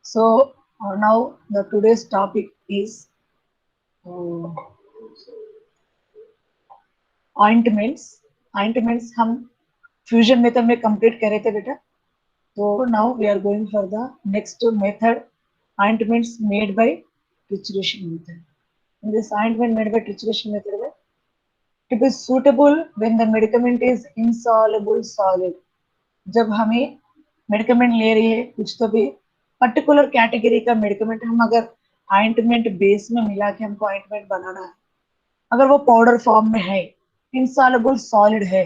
So now the today's topic is ointments. Ointments हम fusion method में complete कर रहे थे बेटा, तो now we are going for the next method, ointments made by trituration method. In this ointment made by trituration method में it is suitable when the medicament is insoluble solid. जब हमें medicament ले रही है कुछ तो भी पर्टिकुलर कैटेगरी का मेडिकमेंट, हम अगर ऑइंटमेंट बेस में मिला के हमको ऑइंटमेंट बनाना है, अगर वो पाउडर फॉर्म में है, इनसॉल्युबल सॉलिड है,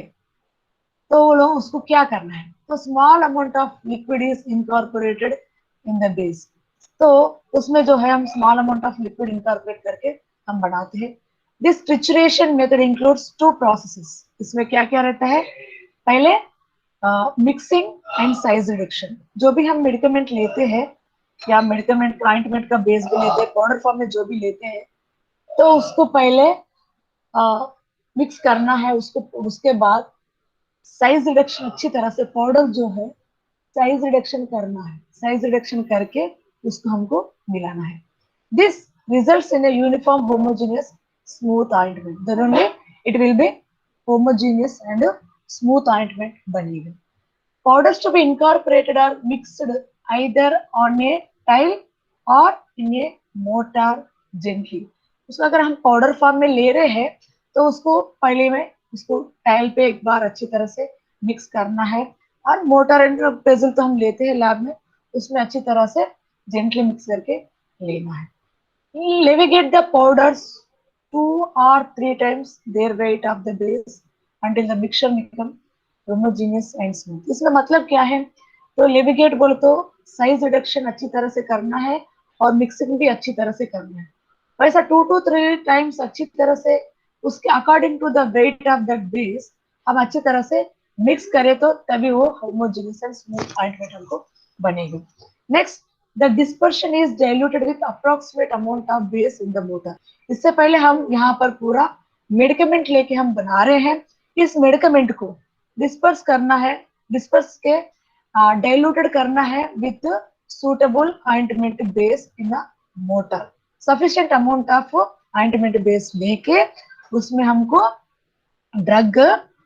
तो वो लोग उसको क्या करना है, तो small amount of liquid is incorporated in the base. तो उसमें जो है हम small amount of liquid incorporate करके हम बनाते हैं। This trituration method includes two processes. इसमें क्या क्या रहता है, पहले मिक्सिंग एंड साइज रिडक्शन। जो भी हम मेडिकमेंट लेते हैं या मेडिकमेंट ऑइंटमेंट का बेस भी लेते हैं, पाउडर फॉर्म में जो भी लेते हैं, तो उसको पहले मिक्स करना है उसको। उसके बाद साइज रिडक्शन, अच्छी तरह से पाउडर जो है साइज रिडक्शन करना है, साइज रिडक्शन करके उसको हमको मिलाना है। This results in a uniform homogeneous smooth ointment. Then only it will be homogeneous and smooth ointment बनेगा। Powders to be incorporated are mixed either on a tile or in a mortar gently. उसको अगर हम powder form में ले रहे हैं तो उसको पहले में उसको टाइल पे एक बार अच्छी तरह से मिक्स करना है, और मोटर एंड पेजल तो हम लेते हैं लैब में, उसमें अच्छी तरह से जेंटली मिक्स करके लेना है। Levitate the powders 2 or 3 times their weight of the base until the mixture become homogeneous and smooth. इसमें मतलब क्या है, तो लेविगेट बोले तो साइज रिडक्शन अच्छी तरह से करना है और मिक्सिंग भी अच्छी तरह से करना है। वैसा 2 to 3 times अच्छी तरह से उसके according to the weight of that base हम अच्छी तरह से मिक्स करें, तो तभी वो होमोजेनियस एंड स्मूथ ऑइंटमेंट हमको बनेगी। Next, the dispersion is diluted with approximate amount of base in the motor. इससे पहले हम यहाँ पर पूरा मेडिकमेंट लेके हम बना रहे हैं, इस मेडिकमेंट को डिस्पर्स करना है, डिस्पर्स के डाइल्यूटेड करना है with suitable ointment base in a mortar। sufficient amount of ointment base लेके उसमें हमको ड्रग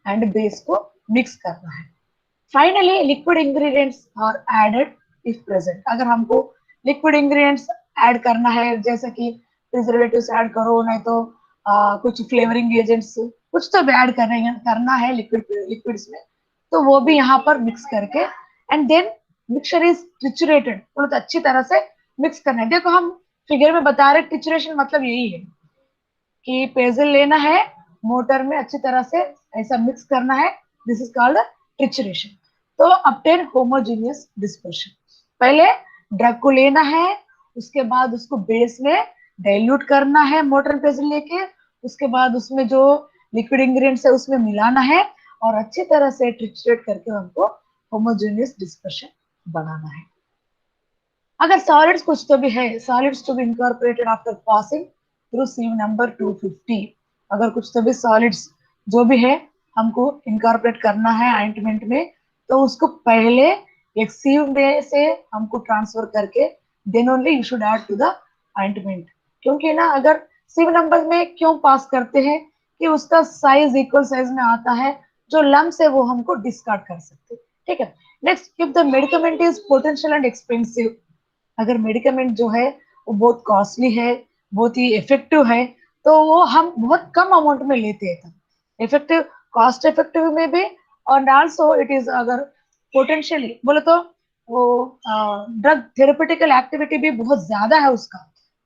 एंड बेस को मिक्स करना है। Finally liquid ingredients are added if present. अगर हमको लिक्विड इंग्रेडिएंट्स ऐड करना है, जैसे कि प्रिजर्वेटिव्स ऐड करो, नहीं तो कुछ फ्लेवरिंग एजेंट्स कुछ तो भी ऐड करना है लिक्विड्स में, तो वो भी यहाँ पर मिक्स करके एंड देन मिक्सचर इज ट्रिचुरेटेड, बहुत अच्छी तरह से मिक्स करना है। देखो हम फिगर में बता रहे ट्रिचुरेशन मतलब यही है कि पेजल लेना है, मोटर में अच्छी तरह से ऐसा मिक्स करना है, दिस इज कॉल्ड ट्रिचुरेशन। तो obtain homogeneous dispersion, पहले ड्रग को लेना है, उसके बाद उसको बेस में डाइल्यूट करना है मोटर पेजल लेके, उसके बाद उसमें जो लिक्विड इंग्रेडिएंट्स है उसमें मिलाना है और अच्छी तरह से ट्रिचुरेट करके हमको होमोजेनियस डिस्पर्शन बनाना है। अगर सॉलिड्स कुछ तो भी है, solids to be incorporated after passing through sieve number 250। अगर कुछ तो भी सॉलिड्स जो भी है हमको इनकॉर्पोरेट करना है ऑइंटमेंट में, तो उसको पहले एक सीव में से हमको ट्रांसफर करके then only you should add to the ointment. क्योंकि ना अगर सीव नंबर में क्यों पास करते हैं कि उसका साइज इक्वल साइज में आता है, जो लम्स है वो हमको डिस्कार्ड कर सकते हैं। ठीक है। Next, if the medicament is potential and expensive, अगर मेडिकमेंट जो है वो बहुत कॉस्टली है, बहुत ही इफेक्टिव है, तो वो हम बहुत कम अमाउंट में लेते हैं। इफेक्टिव, कॉस्ट इफेक्टिव में भी, और आल्सो इट इज अगर पोटेंशियली बोले तो वो ड्रग थेरेपेटिकल एक्टिविटी भी बहुत ज्यादा है उसका,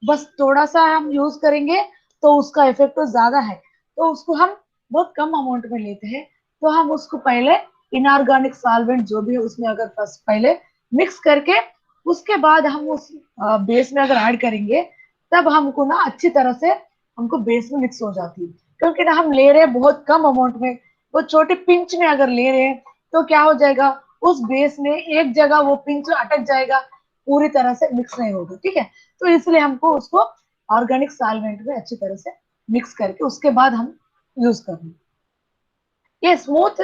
बस थोड़ा सा हम यूज करेंगे तो उसका इफेक्ट तो ज्यादा है, तो उसको हम बहुत कम अमाउंट में लेते हैं। तो हम उसको पहले इनऑर्गेनिक सॉल्वेंट जो भी है उसमें अगर फर्स्ट पहले मिक्स करके उसके बाद हम उस बेस में अगर ऐड करेंगे, तब हमको ना अच्छी तरह से हमको बेस में मिक्स हो जाती है। क्योंकि ना हम ले रहे हैं बहुत कम अमाउंट में, वो छोटे पिंच में अगर ले रहे हैं तो क्या हो जाएगा, उस बेस में एक जगह वो पिंच अटक जाएगा, पूरी तरह से मिक्स नहीं होगा। ठीक है। तो इसलिए हमको उसको ऑर्गेनिक सॉल्वेंट में अच्छी तरह से मिक्स करके उसके बाद हम यूज करना। ये smooth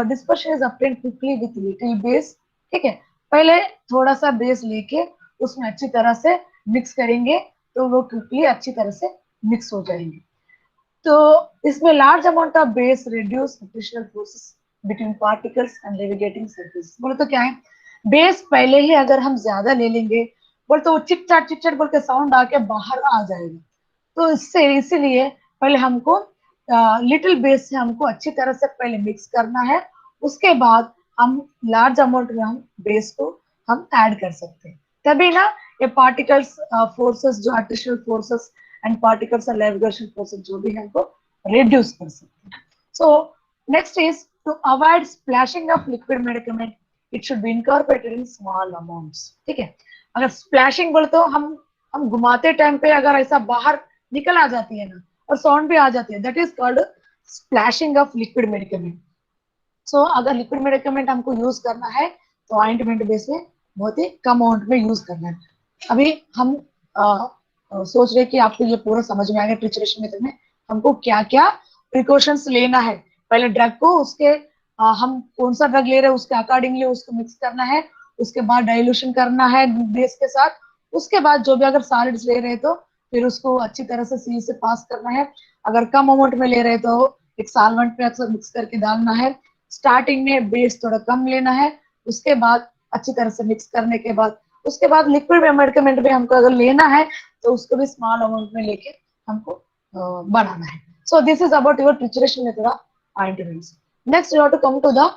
dispersion is obtained quickly with little base. ठीक है, पहले थोड़ा सा बेस लेके उसमें अच्छी तरह से मिक्स करेंगे तो वो क्विकली अच्छी तरह से मिक्स हो जाएंगे। तो इसमें large amount of base reduce frictional forces between particles and navigating surface. बोले तो क्या है, बेस पहले ही अगर हम ज्यादा ले लेंगे बोले तो वो चिट चाट बोल के साउंड आके बाहर आ जाएगा। तो इससे इसीलिए पहले हमको लिटिल बेस से हमको अच्छी तरह से पहले मिक्स करना है, उसके बाद हम लार्ज अमाउंट में हम बेस को हम ऐड कर सकते हैं। तभी ना ये पार्टिकल्स फोर्सेस जो आर्टिफिशियल फोर्सेस एंड पार्टिकल्स और लेविगेशन फोर्सेस जो भी है हमको रिड्यूस कर सकते हैं। So next is to avoid splashing of liquid medicament, it should be incorporated in small amounts. ठीक है, अगर स्प्लैशिंग बोले तो हम घुमाते टाइम पे अगर ऐसा बाहर निकल आ जाती है ना और साउंड भी आ जाती है, that is called splashing of liquid medicament. So अगर लिक्विड मेडिकमेंट हमको यूज करना है तो ऑइंटमेंट बेस में बहुत ही कम अमाउंट में यूज करना है। अभी हम सोच रहे कि आपको ये पूरा समझ में आ गया ट्रिचरेशन मेथड में हमको क्या क्या प्रिकॉशंस लेना है। पहले ड्रग को उसके हम कौन सा ड्रग ले रहे हैं उसके अकॉर्डिंगली उसको मिक्स करना है, उसके बाद डाइल्यूशन करना है बेस के साथ, उसके बाद जो भी अगर सॉलिड्स ले रहे हैं तो फिर उसको अच्छी तरह से सी से पास करना है। अगर कम अमाउंट में ले रहे हैं तो एक सॉल्वेंट में अक्सर मिक्स करके डालना है। स्टार्टिंग में बेस थोड़ा कम लेना है, उसके बाद अच्छी तरह से मिक्स करने के बाद उसके बाद लिक्विड मेडिकमेंट भी हमको अगर लेना है तो उसको भी स्मॉल अमाउंट में लेके हमको बनाना है। So this is about your trituration method of ointments. Next you have to come to the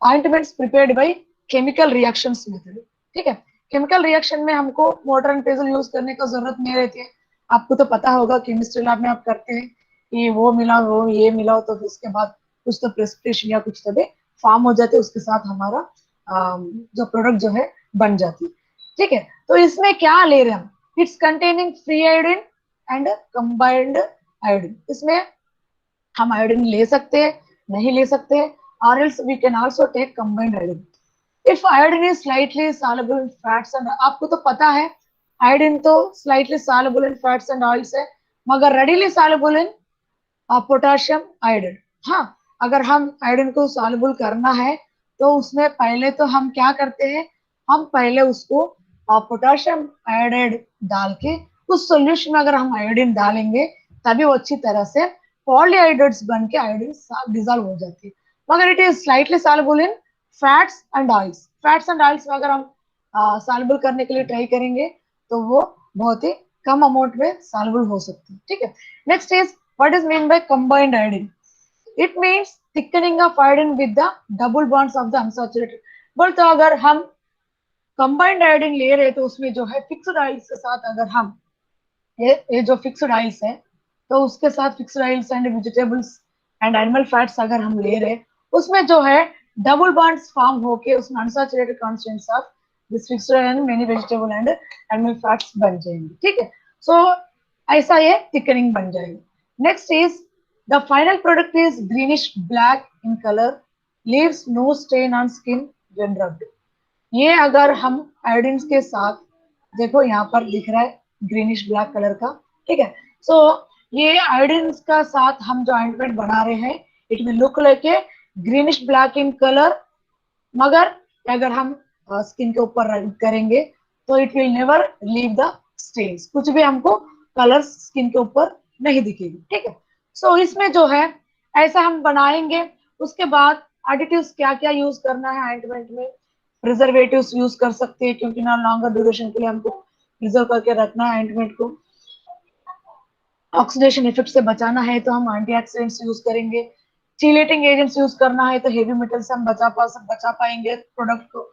ointments prepared by chemical reactions method. ठीक है, केमिकल रिएक्शन में हमको वाटर एंड पेजल यूज करने का जरूरत नहीं रहती है। आपको तो पता होगा केमिस्ट्री लैब में आप करते हैं कि वो मिला वो ये मिलाओ तो उसके बाद कुछ तो प्रेसिपिटेशन या कुछ तो फॉर्म हो जाते, उसके साथ हमारा जो प्रोडक्ट जो है बन जाती। ठीक है, तो इसमें क्या ले रहे हैं हम, it's containing free iodine and combined iodine. इसमें हम आयोडीन ले सकते हैं, नहीं ले सकते, और else we can also take combined iodine. If iodine is slightly soluble in fats and, आपको तो पता है आयोडीन तो slightly soluble in fats and oils है, मगर readily soluble in potassium iodide. हाँ, अगर हम आयोडीन को सॉल्युबल करना है तो उसमें पहले तो हम क्या करते हैं, हम पहले उसको पोटाशियम आयोडाइड डाल के उस सॉल्यूशन में अगर हम आयोडीन डालेंगे तभी वो अच्छी तरह से पॉलीआयोडाइड्स बन के आयोडीन डिजॉल्व हो जाती है। मगर it is slightly soluble in fats and oils. Fats and oils में अगर हम सॉल्युबल करने के लिए ट्राई करेंगे तो वो बहुत ही कम अमाउंट में सॉल्युबल हो सकती है। ठीक है, next is what is mean by combined iodine? It means thickening of iodine with the double bonds of the unsaturated। बोलते तो अगर हम कंबाइंड आयोडीन ले रहे तो उसमें जो है फिक्स्ड आइल्स के साथ अगर हम ये जो फिक्स्ड आइल्स है तो उसके साथ fixed oils and vegetables and animal fats अगर हम ले रहे उसमें जो है डबल बॉन्ड्स फॉर्म होके उसमें unsaturated constants of this fixed and many vegetable and animal fats बन जाएंगे। ठीक है, सो ऐसा ये थिकनिंग बन जाएगी। Next is the final product is greenish black in color, leaves no stain on skin when rubbed। ये अगर हम आयोडीन के साथ, देखो यहाँ पर दिख रहा है ग्रीनिश ब्लैक कलर का। ठीक है, सो ये आयोडीन का साथ हम जो ऑइंटमेंट बना रहे हैं it will look like a greenish black in colour, मगर अगर हम स्किन के ऊपर रब करेंगे तो it will never leave the stains, कुछ भी हमको कलर स्किन के ऊपर नहीं दिखेगी। ठीक है, सो इसमें जो है ऐसा हम बनाएंगे। उसके बाद एडिटिव्स क्या क्या यूज करना है ऑइंटमेंट में, प्रिजर्वेटिव्स यूज कर सकते हैं क्योंकि ना लॉन्गर ड्यूरेशन के लिए हमको प्रिजर्व करके रखना है ऑइंटमेंट को। ऑक्सीडेशन इफेक्ट से बचाना है तो हम एंटीऑक्सीडेंट्स यूज करेंगे। चिलेटिंग एजेंट्स यूज करना है तो हेवी मेटल से हम बचा पाएंगे प्रोडक्ट को।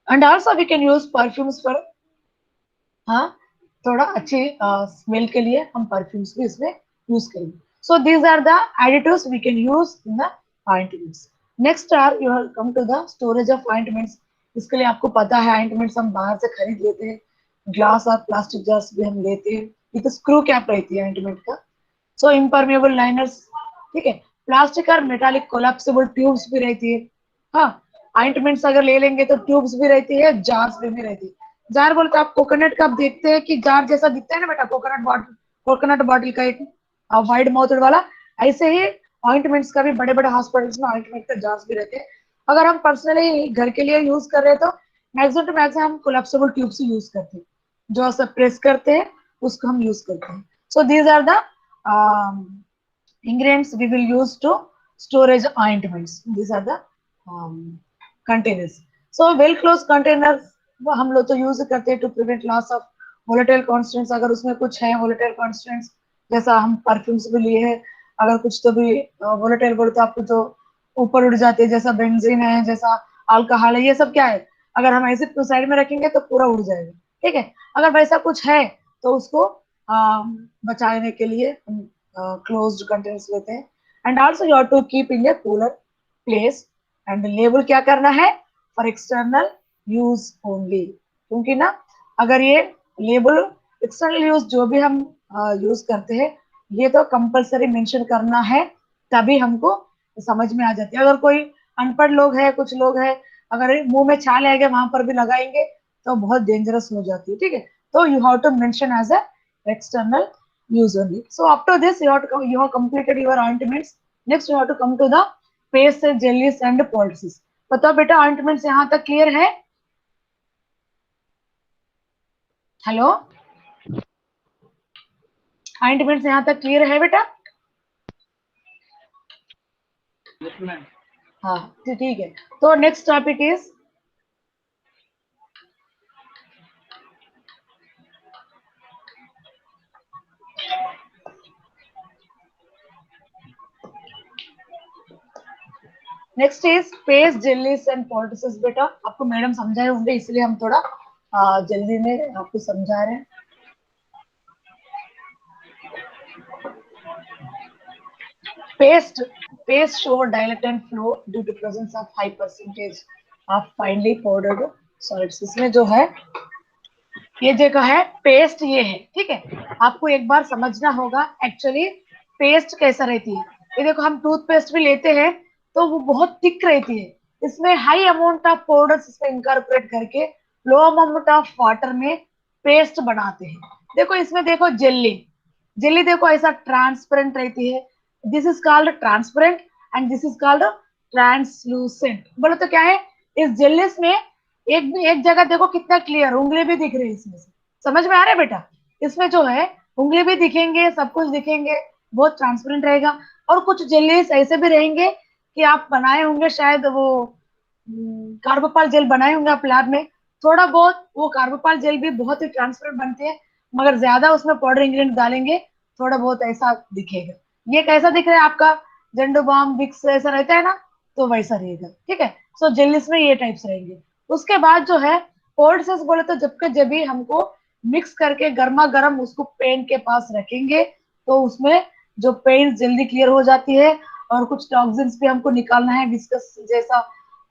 And also we can use perfumes for, हाँ, थोड़ा अच्छी स्मेल के लिए हम परफ्यूम्स भी इसमें यूज करेंगे। So these are the additives we can use in the ointments. Next are you have come to the storage of ointments. इसके लिए आपको पता है ऑइंटमेंट्स हम बाहर से खरीद लेते हैं, ग्लास और प्लास्टिक जार्स भी हम लेते हैं, ये तो स्क्रू कैप रहती है ऑइंटमेंट का। सो इम्परमेबल लाइनर्स, ठीक है, प्लास्टिक और मेटालिक कोलैप्सिबल ट्यूब्स भी रहती है। हाँ, ऑइंटमेंट्स अगर ले लेंगे तो ट्यूब्स भी रहती है, जार्स भी रहती है। जार बोलते आप कोकोनट का आप देखते हैं कि जार जैसा दिखता है ना बेटा, कोकोनट बॉटल का एक वाइड माउथड वाला, ऐसे ही ऑइंटमेंट्स का भी बड़े बड़े हॉस्पिटल्स में ऑइंटमेंट का जार्स भी रहते हैं। अगर हम पर्सनली घर के लिए यूज कर रहे हैं तो मैक्सिमम टू मैक्सिमम हम कोलेप्सिबल ट्यूब्स ही यूज करते हैं, जो सब प्रेस करते हैं उसको हम यूज करते हैं। So these are the ingredients we will use to storage ointments. These are the containers. So well closed containers वो हम लोग तो यूज करते हैं to prevent loss of volatile constants. अगर उसमें कुछ है वोलेटाइल कॉन्स्टेंट्स, जैसा हम परफ्यूम्स भी लिए हैं, अगर कुछ तो भी वोलेटाइल बोले तो आपको जो ऊपर उड़ जाते हैं, जैसा बेंजीन है, जैसा अल्कोहल है, ये सब क्या है, अगर हम ऐसे साइड में रखेंगे तो पूरा उड़ जाएगा। ठीक है, अगर वैसा कुछ है तो उसको बचाने के लिए हम क्लोज्ड कंटेनर्स लेते हैं। And also you have to keep in a cooler place. And label क्या करना है, फॉर एक्सटर्नल यूज ओनली, क्योंकि ना अगर ये लेबल एक्सटर्नल यूज जो भी हम यूज करते हैं ये तो कंपलसरी मेंशन करना है, तभी हमको समझ में आ जाती है। अगर कोई अनपढ़ लोग है, कुछ लोग है, अगर मुंह में छाल आएगा वहां पर भी लगाएंगे तो बहुत डेंजरस हो जाती है। ठीक है, तो you have to mention as a external use only. So after this you have completed your ointments. Next you have to come to the paste, jellies and poultices. बताओ बेटा ointments यहाँ तक clear है? हेलो, ointments यहाँ तक clear है बेटा? हाँ ठीक है, तो next topic is next is paste, jellies and poultices. बेटा आपको मैडम समझाए होंगे इसलिए हम थोड़ा जल्दी में आपको समझा रहे हैं। Paste show dilatant flow due to presence of high percentage of finely powdered solids। इसमें जो है ये जगह है पेस्ट, ये है। ठीक है, आपको एक बार समझना होगा एक्चुअली पेस्ट कैसा रहती है। ये देखो हम टूथपेस्ट भी लेते हैं तो वो बहुत थिक रहती है, इसमें हाई अमाउंट ऑफ पाउडर्स इसमें इनकॉर्पोरेट करके लो अमाउंट ऑफ वाटर में पेस्ट बनाते हैं। देखो इसमें देखो जेली, जेली देखो ऐसा ट्रांसपेरेंट रहती है, this is called transparent and this is called translucent. बोलो तो क्या है, इस जेलीस में एक जगह देखो कितना क्लियर, उंगली भी दिख रही है इसमें से, समझ में आ रहा है बेटा? इसमें जो है उंगली भी दिखेंगे, सब कुछ दिखेंगे, बहुत ट्रांसपेरेंट रहेगा। और कुछ जेलीस ऐसे भी रहेंगे कि आप बनाए होंगे शायद वो कार्बोपाल जेल बनाए होंगे आप लैब में, थोड़ा बहुत वो कार्बोपाल जेल भी बहुत ही ट्रांसपेरेंट बनते हैं, मगर ज्यादा उसमें पाउडर इंग्रेडिएंट डालेंगे थोड़ा बहुत ऐसा दिखेगा। ये कैसा दिख रहा है आपका, जेंडो बाम विक्स ऐसा रहता है ना, तो वैसा रहेगा। ठीक है, सो जेलिस में ये टाइप्स रहेंगे। उसके बाद जो है कोल्ड सेस बोले तो जब भी हमको मिक्स करके गर्मा गर्म उसको पेन के पास रखेंगे तो उसमें जो पेन जल्दी क्लियर हो जाती है, और कुछ टॉक्सिन्स भी हमको निकालना है, विस्कस जैसा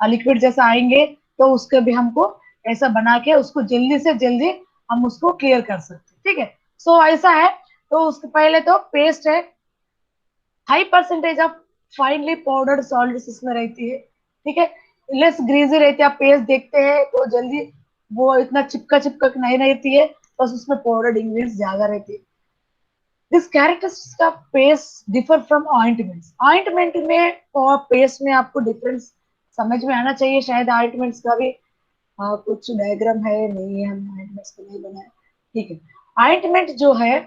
लिक्विड जैसा आएंगे तो उसके भी हमको ऐसा बना के उसको जल्दी से जल्दी हम उसको क्लियर कर सकते हैं। ठीक है, सो ऐसा है। तो उसके पहले तो पेस्ट है, high percentage of finally powdered solids इसमें रहती है। ठीक है, लेस ग्रीजी रहती है, आप पेस्ट देखते हैं तो जल्दी वो इतना चिपका चिपका नहीं रहती है, बस उसमें पाउडर्ड इंग्रेडिएंट्स ज्यादा रहती है। This characteristics of paste differ from ointments. Ointment में और पेस्ट में आपको डिफरेंस समझ में आना चाहिए। शायद ऑइंटमेंट्स का भी कुछ डायग्राम है, नहीं है, हम ऑइंटमेंट्स को नहीं बनाए। ठीक है, ऑइंटमेंट जो है,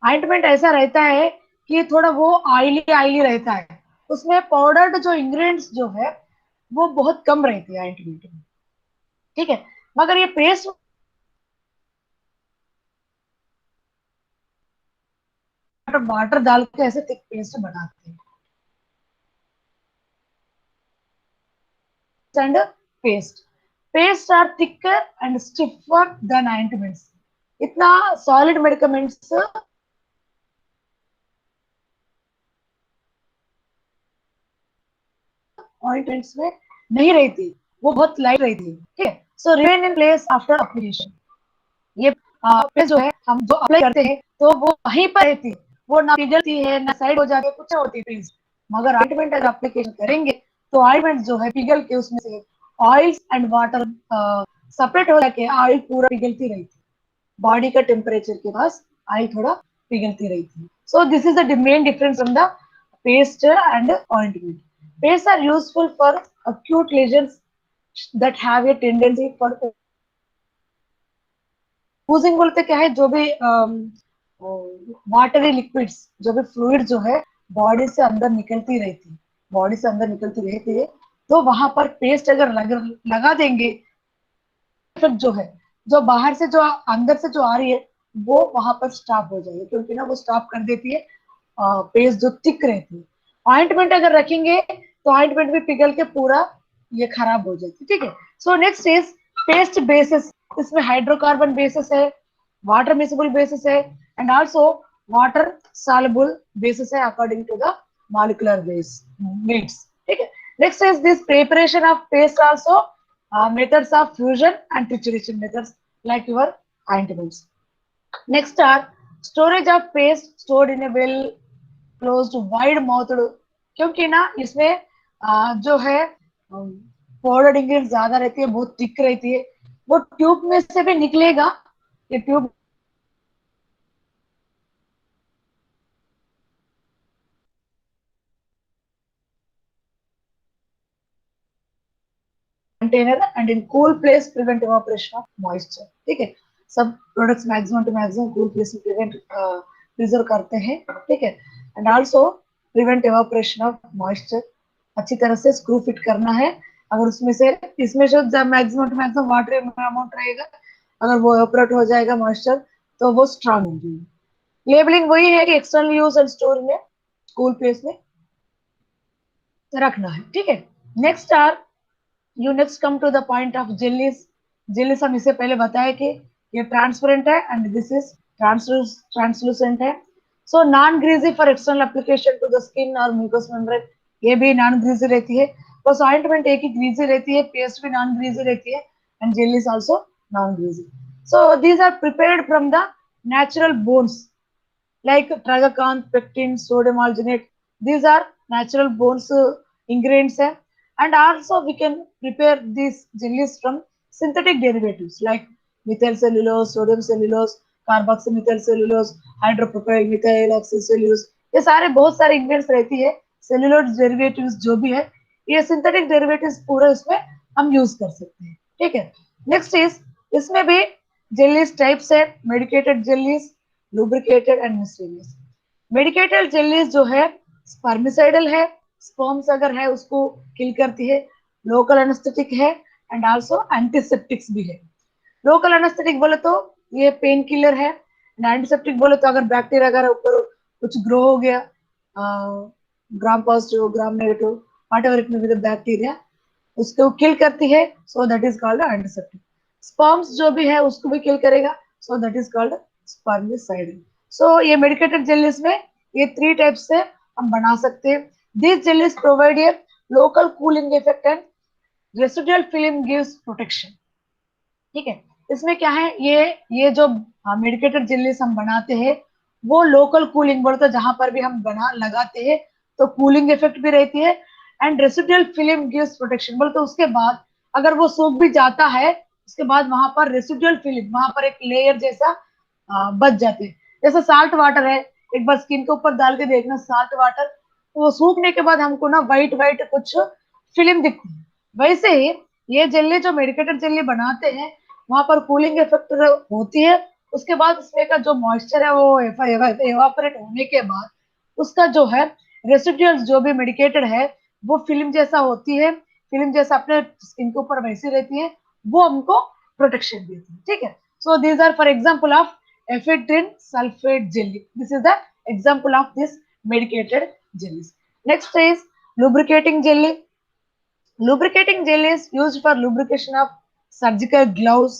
ऑइंटमेंट ऐसा रहता है कि थोड़ा वो ऑयली ऑयली रहता है, उसमें पाउडर्ड जो इंग्रेडिएंट्स जो है वो बहुत कम रहते हैं ऑइंटमेंट में। ठीक है, मगर ये पेस्ट वाटर डाल के ऐसे थिक पेस्ट बनाते हैं। And paste are thicker and stiffer than ointments. इतना सॉलिड मेडिकमेंट्स ऑइंटमेंट्स में नहीं रहती, वो बहुत लाइट रहती है। ठीक है, so remain in place after application. ये पेस्ट जो है हम जो अप्लाई करते हैं तो वो वहीं पर रहती है, वो ना पिघलती है ना साइड हो जाती है, कुछ होती है पेस्ट। मगर ऑइंटमेंट अगर एप्लीकेशन करेंगे तो ऑइंटमेंट जो है पिघल के उसमें से ऑयल्स एंड वाटर सेपरेट हो जाके ऑयल पूरा पिघलती रहती है, बॉडी का टेम्परेचर के पास ऑयल थोड़ा पिघलती रहती है। So this is the main difference from the paste and ointment. Pastes are useful for acute lesions that have a tendency for using बोलते क्या है, जो भी वाटरी लिक्विड्स, जो भी फ्लूइड जो है बॉडी से अंदर निकलती रहती है, बॉडी से अंदर निकलती रहती है, तो वहां पर पेस्ट अगर लगा देंगे, इफेक्ट जो है, जो बाहर से जो अंदर से जो आ रही है वो वहां पर स्टॉप हो जाएगी, क्योंकि ना वो स्टॉप कर देती है पेस्ट जो थिक रहती है। ऑइंटमेंट अगर रखेंगे तो ऑइंटमेंट भी पिघल के पूरा ये खराब हो जाती है, ठीक है। So next is paste bases. इसमें हाइड्रोकार्बन बेसिस है, वाटर मिसबल बेसिस है, and also water soluble bases है according to the molecular base needs, ठीक है। Next is this preparation of paste also methods of fusion and trituration methods like your ointments. Next are storage of paste stored in a well closed wide mouthed, क्योंकि ना इसमें जो है powder ingredient ज्यादा रहती है, बहुत थिक रहती है, वो ट्यूब में से भी निकलेगा, ये tube container and in cool place prevent evaporation of moisture, ठीक है। सब products maximum to maximum cool place में प्रिवेंट प्रिजर्व करते हैं, ठीक है। And also prevent evaporation of moisture, अच्छी तरह से स्क्रू फिट करना है। अगर उसमें से इसमें जो maximum to maximum water amount रहेगा, अगर वो इवापोरेट हो जाएगा मॉइस्चर, तो वो स्ट्रांग होगी। लेबलिंग वही है कि एक्सटर्नल यूज एंड स्टोर में कूल प्लेस में रखना है, ठीक है। Next are you next come to the point of jellies. Jellies हम इससे पहले बताया कि ये ट्रांसपेरेंट है एंड दिस इज ट्रांसलूसेंट है। So non greasy for external application to the skin और म्यूकस मेम्ब्रेन, ये भी नॉन ग्रीजी रहती है। बस ऑइंटमेंट एक ही ग्रीजी रहती है, पेस्ट भी नॉन ग्रीजी रहती है, and jellies also non greasy. So these are prepared from the natural bones like tragacan, pectin, sodium alginate. These are natural bones ingredients, and also we can prepare these jellies from synthetic derivatives like methyl cellulose, sodium cellulose, carboxymethyl cellulose, hydropropyl methyl oxycellulose. ये सारे बहुत सारे ingredients रहती है, cellulose derivatives जो भी है, ये सिंथेटिक डेरिवेटिव्स पूरा इसमें हम यूज कर सकते हैं, ठीक है। नेक्स्ट इज इसमें भी जेलीज टाइप्स है, medicated jellies, lubricated and mysterious. Medicated jellies जो है स्पर्मिसाइडल है, स्पर्म्स अगर है उसको किल करती है, लोकल एनेस्थेटिक है, एंड आल्सो एंटीसेप्टिक्स भी है। लोकल एनेस्थेटिक बोले तो ये पेन किलर है, एंड एंटीसेप्टिक बोले तो अगर बैक्टीरिया अगर ऊपर कुछ ग्रो हो गया, gram positive gram negative whatever it may be the bacteria, उसको किल करती है, so that is called antiseptic. Sperms जो भी है उसको भी किल करेगा, so that is called spermicide. So ये मेडिकेटेड जेलीज में ये 3 टाइप्स से हम बना सकते हैं। This jellies provide a local cooling effect and residual film gives protection, ठीक है। इसमें क्या है, ये जो मेडिकेटेड जेलीज हम बनाते हैं वो लोकल कूलिंग बोलते हैं, जहां पर भी हम बना लगाते हैं तो कूलिंग इफेक्ट भी रहती है, and residual film gives protection बोलते उसके बाद अगर वो सूख भी जाता है, उसके बाद वहां पर रेसिडुअल फिल्म, वहां पर एक लेयर जैसा बच जाते हैं। जैसे साल्ट वाटर है, एक बार स्किन के ऊपर डाल के देखना साल्ट वाटर, तो वो सूखने के बाद हमको ना व्हाइट व्हाइट कुछ फिल्म दिखती है। वैसे ही ये जेली जो मेडिकेटेड जेली बनाते हैं वहां पर कूलिंग इफेक्ट होती है, उसके बाद उसमें का जो मॉइस्चर है वो एवापोरेट होने के बाद उसका जो है रेसिडुअल्स जो भी मेडिकेटेड है वो फिल्म जैसा होती है, फिल्म जैसा अपने स्किन के ऊपर वैसी रहती है, वो हमको प्रोटेक्शन देती है, ठीक है। So these are for example of ephedrine sulfate jelly. This is the example of this medicated jellies. Next is lubricating jelly. Lubricating jelly is used for lubrication of surgical gloves,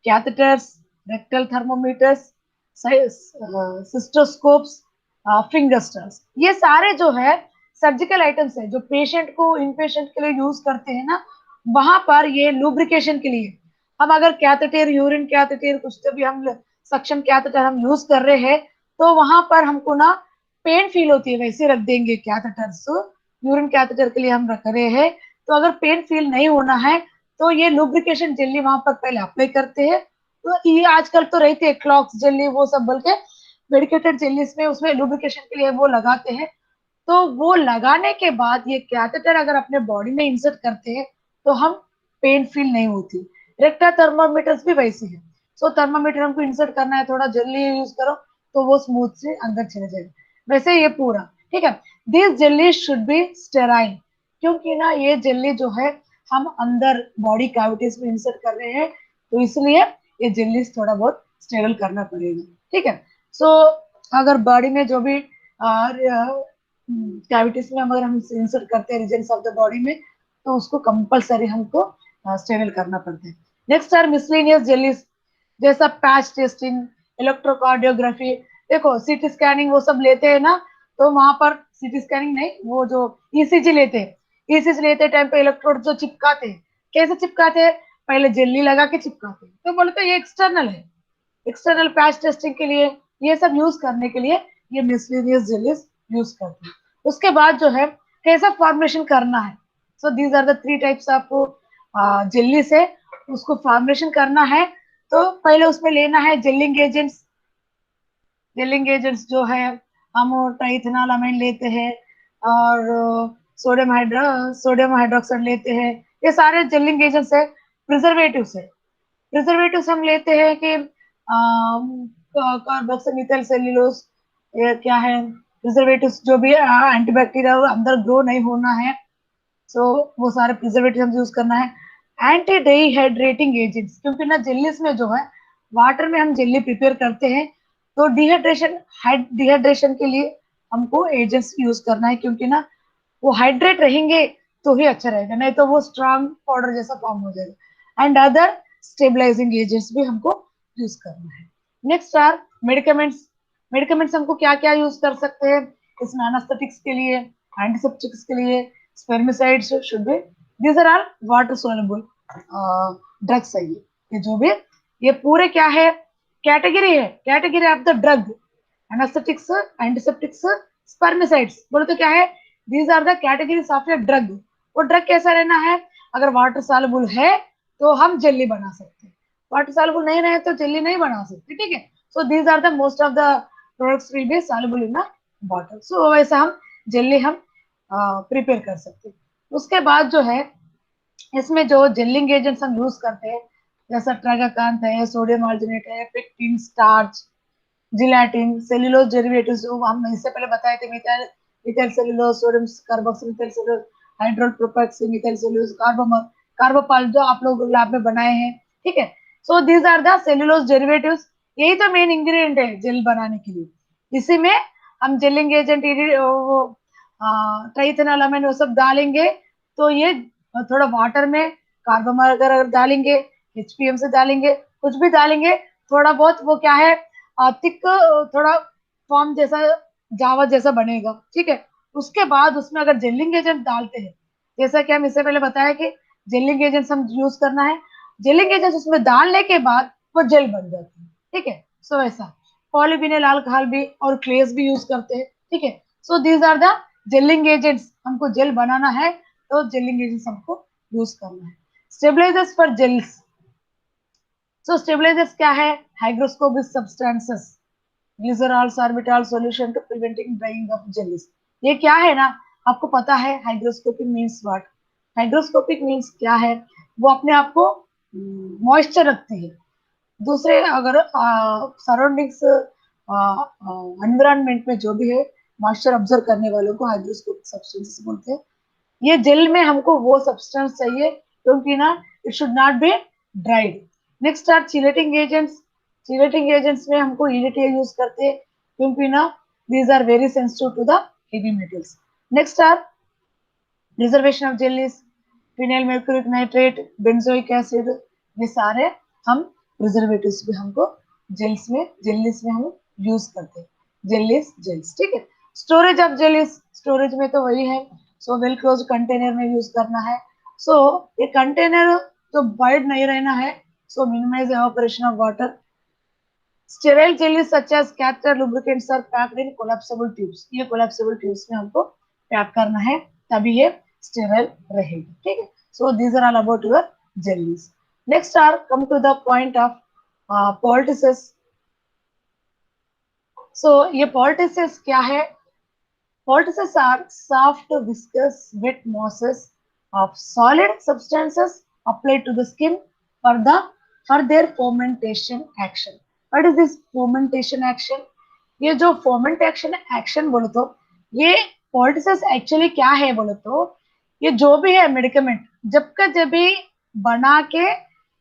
catheters, rectal thermometers, cystoscopes, finger stars. ये सारे जो है surgical items है जो patient को इन patient के लिए use करते हैं ना, वहां पर ये लुब्रिकेशन के लिए हम अगर कैथेटर, यूरिन कैथेटर, कुछ तो भी हम सक्शन कैथेटर हम यूज कर रहे हैं, तो वहां पर हमको ना पेन फील होती है, वैसे रख देंगे कैथेटर्स, यूरिन कैथेटर के लिए हम रख रहे हैं, तो अगर पेन फील नहीं होना है तो ये लुब्रिकेशन जेली वहां पर पहले अप्लाई करते हैं। तो ये आजकल तो रहती है क्लॉक्स जेली वो सब, बल्कि मेडिकेटेड जेलीज में उसमें लुब्रिकेशन के लिए वो लगाते हैं, तो वो लगाने के बाद ये कैथेटर अगर अपने बॉडी में इंसर्ट करते हैं तो हम पेन फील नहीं होती। रेक्टा थर्मामीटर्स भी वैसे है। सो थर्मामीटर हमको इंसर्ट करना है, थोड़ा जल्दी यूज करो तो वो स्मूथ से अंदर चले जाएगा। वैसे ये पूरा ठीक है। This jelly should be sterile, क्योंकि ना ये जेली जो है हम अंदर बॉडी कैविटीज में इंसर्ट कर रहे हैं, तो इसलिए ये जेली थोड़ा बहुत स्टेरल करना पड़ेगा। ठीक है। सो अगर बॉडी में जो भी कैविटीज में अगर हम इंसर्ट करते हैं रीजन्स ऑफ द बॉडी में, तो उसको कंपलसरी हमको स्टेरल करना पड़ता है। नेक्स्ट आर मिसलेनियस जेलीज, जैसा पैच टेस्टिंग, इलेक्ट्रोकार्डियोग्राफी। देखो सीटी स्कैनिंग वो सब लेते हैं ना, तो वहां पर सीटी स्कैनिंग नहीं, वो जो ईसीजी लेते हैं, ईसीजी लेते टाइम पे इलेक्ट्रोड जो चिपकाते हैं, कैसे चिपकाते हैं, पहले जेली लगा के चिपकाते हैं, तो बोलते ये एक्सटर्नल है। एक्सटर्नल पैच टेस्टिंग के लिए ये सब यूज करने के लिए ये मिसलेनियस जेलीज यूज करते हैं। उसके बाद जो है कैसा फॉर्मेशन करना है, so these are the three types of jelly से उसको फॉर्मेशन करना है। तो पहले उसमें लेना है जेलिंग एजेंट्स। जेलिंग एजेंट्स जो है हम ट्राइथेनॉलामाइन लेते हैं और सोडियम हाइड्रोक्साइड लेते हैं। ये सारे जेलिंग एजेंट्स है। प्रिजर्वेटिव्स है, प्रिजर्वेटिव्स हम लेते हैं कि कार्बोक्सिलिक सेल्यूलोज, ये क्या है प्रिजर्वेटिव्स जो भी एंटीबैक्टीरियल अंदर ग्रो नहीं होना है, सो वो सारे प्रिजर्वेटिव हम यूज करना है। एंटी डिहाइड्रेटिंग एजेंट्स, क्योंकि ना जेलीज में जो है वाटर में हम जेली प्रिपेयर करते हैं, तो डिहाइड्रेशन के लिए हमको एजेंट्स यूज करना है, क्योंकि ना वो हाइड्रेट रहेंगे तो ही अच्छा रहेगा, नहीं तो वो स्ट्रॉन्ग पाउडर जैसा फॉर्म हो जाएगा। एंड अदर स्टेबलाइजिंग एजेंट्स भी हमको यूज करना है। Next are मेडिकमेंट्स। मेडिकमेंट्स हमको क्या क्या यूज कर सकते हैं इसमें, एनास्थेटिक्स के लिए, एंटीसेप्टिक्स के लिए, spermicides should be, these are all water soluble drugs है। ये जो भी ये पूरे क्या है, कैटेगरी है, category of the drug. Anaesthetics, antiseptics, spermicides बोले तो क्या है, these are the categories of a drug. वो ड्रग कैसा रहना है, अगर वाटर सॉल्युबल है तो हम जेली बना सकते हैं, वाटर सॉल्युबल नहीं रहे तो जेली नहीं बना सकते। ठीक है। So these are the most of the products will be soluble in a water. So वैसा हम जेली हम प्रिपेयर कर सकते हैं। उसके बाद जो है इसमें जो जेलिंग एजेंट्स हम यूज करते हैं, जैसा ट्रागाकांत है, सोडियम आर्जिनेट है, pectin, starch, gelatin, cellulose derivatives जो हम इससे पहले बताए थे, methyl methyl cellulose, sodium carboxyl methyl cellulose, हाइड्रोल propyl methyl cellulose, carbomer, carbopol जो आप लोग लैब में बनाए हैं। ठीक है। So these are the cellulose derivatives. यही तो मेन इंग्रेडिएंट है जेल बनाने के लिए। इसी में हम जेलिंग एजेंट वो ट्राइथेनॉलामाइन वो सब डालेंगे, तो ये थोड़ा वाटर में कार्बोमर अगर डालेंगे, एचपीएम से डालेंगे, कुछ भी डालेंगे, थोड़ा बहुत वो क्या है थिक, थोड़ा फॉर्म जैसा जावा जैसा बनेगा। ठीक है। उसके बाद उसमें अगर जेलिंग एजेंट डालते हैं, जैसा कि हम इससे पहले बताया कि जेलिंग एजेंट हम यूज करना है, जेलिंग एजेंट उसमें डालने के बाद वो जेल बन जाती है। ठीक है। सो ऐसा पॉलीविनाइल अल्कोहल भी और क्लेस भी यूज करते हैं। ठीक है। So these are the gelling agents. हमको जेल बनाना है तो जेलिंग एजेंट्स हमको यूज करना है। Stabilisers for gels. So stabilisers क्या है, hygroscopic substances, glycerol sorbitol solution to preventing drying of jellies. ये क्या है ना, आपको पता है hygroscopic means what, hygroscopic means क्या है, वो अपने आप को मॉइस्चर रखती है। दूसरे अगर सराउंडिंग्स एनवायरनमेंट में जो भी है मॉइस्चर ऑब्जर्व करने वालों को हाइग्रोस्कोपिक सब्सटेंसेस बोलते हैं। ये जेल में हमको वो सब्सटेंस चाहिए, क्योंकि ना it should not be dried. Next are chelating agents. Chelating agents में हमको ईडीटी यूज करते हैं, क्योंकि ना these are very sensitive to the heavy metals. Next are preservation of jellies, phenyl mercuric nitrate, benzoic acid, ये सारे हम preservatives भी हमको जेलीज में हम यूज करते हैं। Jellies gels. ठीक है। स्टोरेज ऑफ जेलीज, स्टोरेज में तो वही है, सो वेल क्लोज कंटेनर में यूज करना है। सो ये कंटेनर तो वाइड नहीं रहना है, so minimise evaporation of water. Sterile jellies such as catheter lubricants are packed in collapsible tubes. ये कोलैप्सिबल ट्यूब्स में हमको पैक करना है, तभी ये स्टेराइल रहेगी। ठीक है। So these are all about your jellies. Next are come to the point of poultices. So ये पोल्टिसेस क्या है, Poultices are soft, viscous, wet mosses of solid substances applied to the skin for their fermentation action. What is this fermentation action? ये जो fermentation action बोलो तो ये poultices actually क्या है बोलो तो ये जो भी है मेडिकमेंट जब का जब भी बना के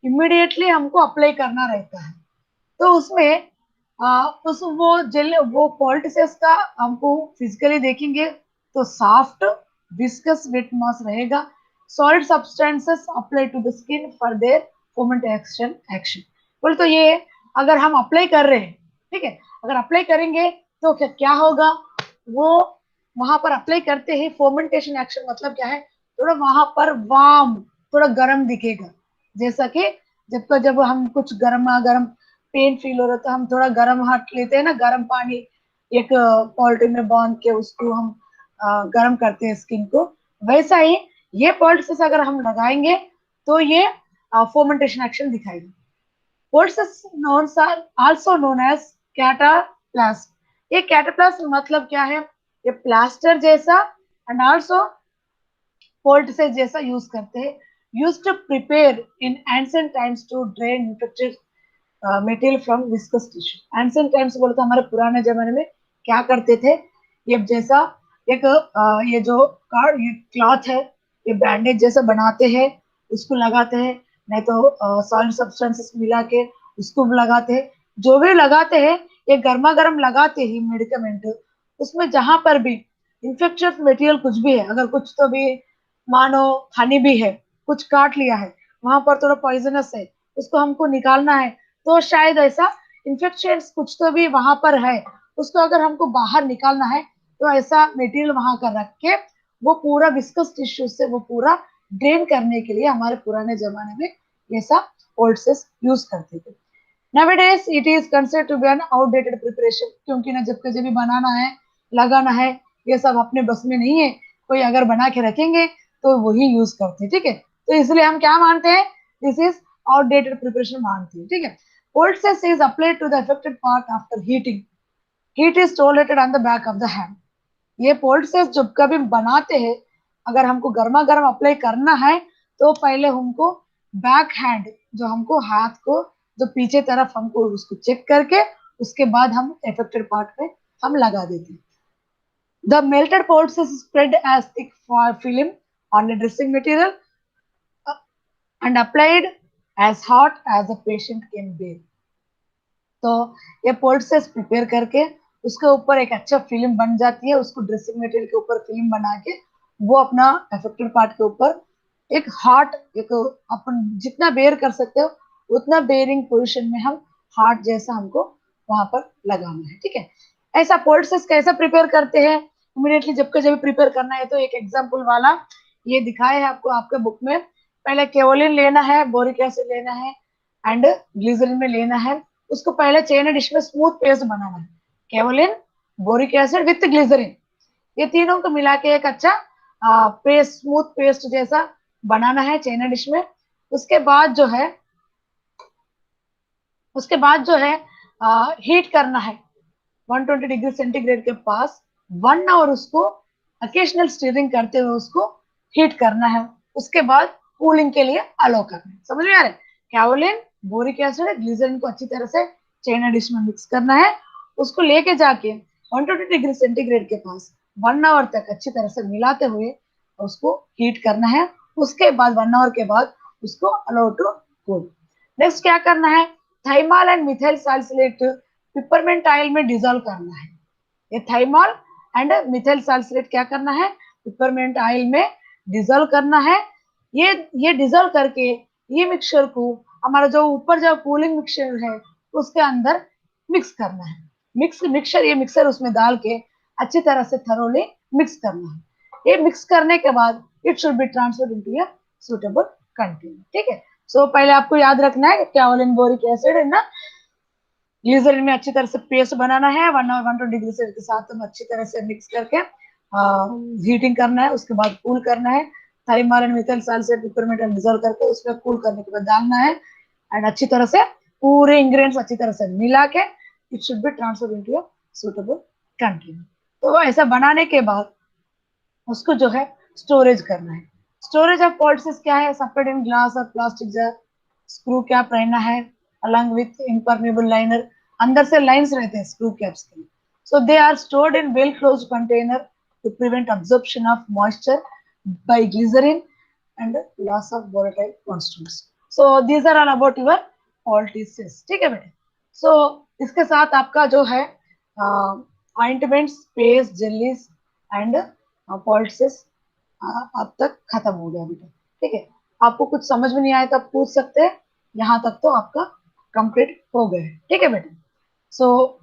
इमिडिएटली हमको अप्लाई करना रहता है तो उसमें उस वो जेल वो पोल्टिसेस का हमको फिजिकली देखेंगे तो सॉफ्ट विस्कस वेट मास रहेगा solid substances apply to the skin for their fermentation action बोले तो ये अगर हम अप्लाई कर रहे हैं ठीक है अगर अप्लाई करेंगे तो क्या होगा वो वहां पर अप्लाई करते ही फर्मेंटेशन एक्शन मतलब क्या है थोड़ा वहां पर वार्म थोड़ा गर्म दिखेगा जैसा कि जब हम कुछ गर्मा गर्म पेन फील हो रहा था हम थोड़ा गर्म हाथ लेते हैं ना गर्म पानी एक पॉलिथीन में बांध के उसको हम गर्म करते हैं स्किन को वैसा ही ये पॉल्टिसेस अगर हम लगाएंगे तो ये फर्मेंटेशन एक्शन दिखाएगा पोल्टिसेस आल्सो नोन एज कैटाप्लास्ट ये कैटाप्लास्ट मतलब क्या है ये प्लास्टर जैसा एंड आल्सो पोल्टिसेस जैसा यूज करते हैं used to prepare in ancient times to drain infected material from viscous tissue ancient times बोले तो हमारे पुराने जमाने में क्या करते थे ये जैसा एक ये जो ये क्लॉथ है ये बैंडेज जैसा बनाते हैं उसको लगाते हैं नहीं तो सॉलिड सब्सटेंसेस मिला के उसको लगाते हैं जो भी लगाते हैं ये गर्मा गर्म लगाते ही मेडिकमेंट उसमें जहां पर भी इंफेक्शियस मटेरियल कुछ भी है अगर कुछ तो भी मानो हनी भी है कुछ काट लिया है वहां पर थोड़ा पॉइजनस है उसको हमको निकालना है तो शायद ऐसा इन्फेक्शन कुछ तो भी वहां पर है उसको अगर हमको बाहर निकालना है तो ऐसा मटेरियल वहां कर रख के वो पूरा विस्कस टिश्यू से वो पूरा ड्रेन करने के लिए हमारे पुराने जमाने में ऐसा पोल्टिसेस यूज करते थे Nowadays it is considered to be an outdated preparation क्योंकि ना जब कभी बनाना है लगाना है ये सब अपने बस में नहीं है कोई अगर बना के रखेंगे तो वही यूज करते हैं ठीक है तो इसलिए हम क्या मानते हैं दिस इज आउटडेटेड प्रिपरेशन मानते हैं ठीक है poultice is applied to the affected part after heating heat is tolerated on the back of the hand ये poultice जब कभी बनाते हैं अगर हमको गर्मा गर्म अप्लाई करना है तो पहले हमको बैक हैंड जो हमको हाथ को जो पीछे तरफ हमको उसको चेक करके उसके बाद हम अफेक्टेड पार्ट पे हम लगा देते हैं The melted poultice is spread as thick film on the dressing material and applied as hot as the patient can bear. तो ये पोल्टिसेस प्रिपेयर करके उसके ऊपर एक अच्छा फिल्म बन जाती है उसको ड्रेसिंग मटेरियल के ऊपर फिल्म बना के वो अपना अफेक्टेड पार्ट के ऊपर एक हॉट एक अपन जितना बेयर कर सकते हो उतना बेयरिंग पोजीशन में हम हार्ट जैसा हमको वहां पर लगाना है ठीक है ऐसा पोल्टिसेस कैसा प्रिपेयर करते हैं इमीडिएटली जब प्रिपेयर करना है तो एक एग्जांपल वाला ये दिखाया है आपको आपके बुक में पहले केवलिन लेना है बोरिक एसिड लेना है एंड ग्लिसरीन में लेना है उसको पहले चेन डिश में स्मूथ पेस्ट बनाना है kaolin boric acid with glycerin ये तीनों को मिला के एक अच्छा पेस्ट स्मूथ पेस्ट जैसा बनाना है चेन डिश में उसके बाद जो है हीट करना है 120 डिग्री सेंटीग्रेड के पास 1 आवर उसको अकेशनल स्टीयरिंग करते हुए उसको हीट करना है उसके बाद कूलिंग के लिए अलो करना है समझ में आ रहा है कैवलिन बोरिक एसिड ग्लिसरीन को अच्छी तरह से चेन डिश में मिक्स करना है उसको लेके जाके 120 डिग्री सेंटीग्रेड के पास 1 आवर तक अच्छी तरह से मिलाते हुए उसको हीट करना है उसके बाद 1 आवर के बाद उसको अलो टू कूल नेक्स्ट क्या करना है thymol and methyl salicylate peppermint oil में डिसॉल्व करना है ये थाइमाल एंड मिथाइल सैलिसिलेट क्या करना है पिपरमेंट ऑयल में डिसॉल्व करना है ये डिसॉल्व करके ये मिक्सचर को हमारा जो ऊपर जो कूलिंग मिक्सचर है उसके अंदर मिक्स करना है मिक्सर उसमें डाल के अच्छी तरह से थरोली मिक्स करना है ये मिक्स करने के बाद it should be transferred into a suitable container ठीक है सो पहले आपको याद रखना है कैवलिन बोरिक एसिड है ना ग्लिसरीन में अच्छी तरह से पेस्ट बनाना है 1 आवर 120 डिग्री सेल्सियस के साथ हम अच्छी तरह से मिक्स करके हीटिंग करना है उसके बाद कूल करना है thymol and methyl salicylate peppermint dissolve करके उसमें कूल करने के बाद डालना है एंड अच्छी तरह से पूरे इंग्रेडिएंट्स अच्छी तरह से मिला के it should be transferred into a suitable container तो ऐसा बनाने के बाद उसको जो है स्टोरेज करना है। स्टोरेज ऑफ पॉलिसीज क्या है? सफेद इन ग्लास और प्लास्टिक जार, स्क्रू कैप रहना है अलॉन्ग विथ इम्परमेबल लाइनर। अंदर से लाइंस रहते हैं स्क्रू कैप्स के। So they are stored in well closed container to prevent absorption of moisture by glycerin and loss of volatile constants. So these are all about your poultices, ठीक है बेटे। सो इसके साथ आपका जो है ointments, paste, jellies and poultices अब तक खत्म हो गया बेटा, ठीक है। आपको कुछ समझ में नहीं आया तो आप पूछ सकते हैं, यहाँ तक तो आपका कंप्लीट हो गया है, ठीक है बेटा। सो